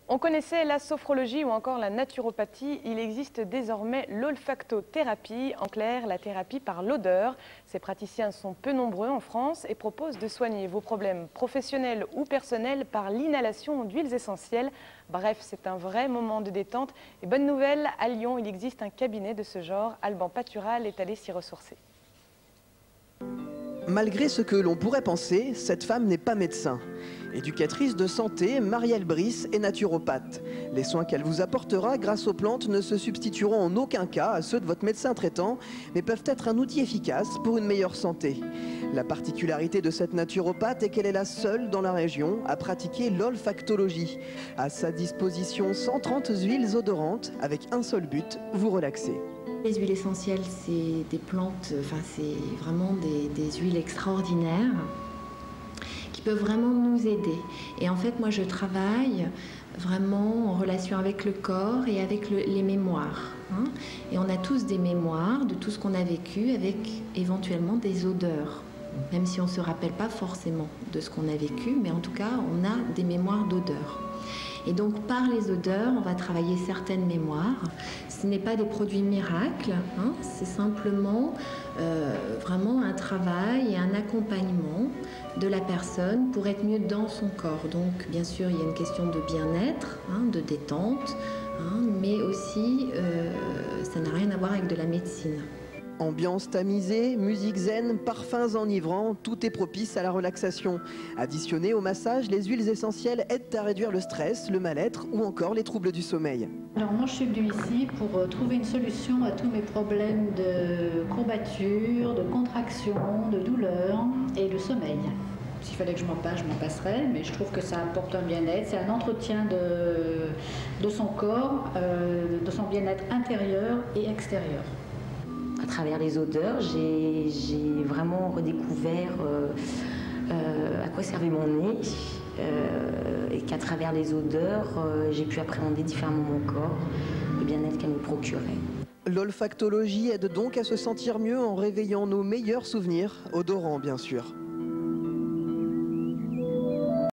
On connaissait la sophrologie ou encore la naturopathie. Il existe désormais l'olfactothérapie, en clair la thérapie par l'odeur. Ces praticiens sont peu nombreux en France et proposent de soigner vos problèmes professionnels ou personnels par l'inhalation d'huiles essentielles. Bref, c'est un vrai moment de détente. Et bonne nouvelle, à Lyon, il existe un cabinet de ce genre. Alban Patural est allé s'y ressourcer. Malgré ce que l'on pourrait penser, cette femme n'est pas médecin. Éducatrice de santé, Marielle Brice est naturopathe. Les soins qu'elle vous apportera grâce aux plantes ne se substitueront en aucun cas à ceux de votre médecin traitant, mais peuvent être un outil efficace pour une meilleure santé. La particularité de cette naturopathe est qu'elle est la seule dans la région à pratiquer l'olfactologie. À sa disposition 130 huiles odorantes avec un seul but, vous relaxer. Les huiles essentielles, c'est des plantes, c'est vraiment des huiles extraordinaires qui peuvent vraiment nous aider. Et en fait, moi, je travaille vraiment en relation avec le corps et avec les mémoires. Et on a tous des mémoires de tout ce qu'on a vécu avec éventuellement des odeurs. Même si on ne se rappelle pas forcément de ce qu'on a vécu, mais en tout cas, on a des mémoires d'odeurs. Et donc, par les odeurs, on va travailler certaines mémoires. Ce n'est pas des produits miracles, c'est simplement vraiment un travail et un accompagnement de la personne pour être mieux dans son corps. Donc, bien sûr, il y a une question de bien-être, de détente, mais aussi, ça n'a rien à voir avec de la médecine. Ambiance tamisée, musique zen, parfums enivrants, tout est propice à la relaxation. Additionné au massage, les huiles essentielles aident à réduire le stress, le mal-être ou encore les troubles du sommeil. Alors moi je suis venue ici pour trouver une solution à tous mes problèmes de courbatures, de contractions, de douleurs et de sommeil. S'il fallait que je m'en passe, je m'en passerais, mais je trouve que ça apporte un bien-être, c'est un entretien de son corps, de son bien-être intérieur et extérieur. À travers les odeurs, j'ai vraiment redécouvert à quoi servait mon nez et qu'à travers les odeurs, j'ai pu appréhender différemment mon corps, le bien-être qu'elle me procurait. L'olfactologie aide donc à se sentir mieux en réveillant nos meilleurs souvenirs, odorants bien sûr.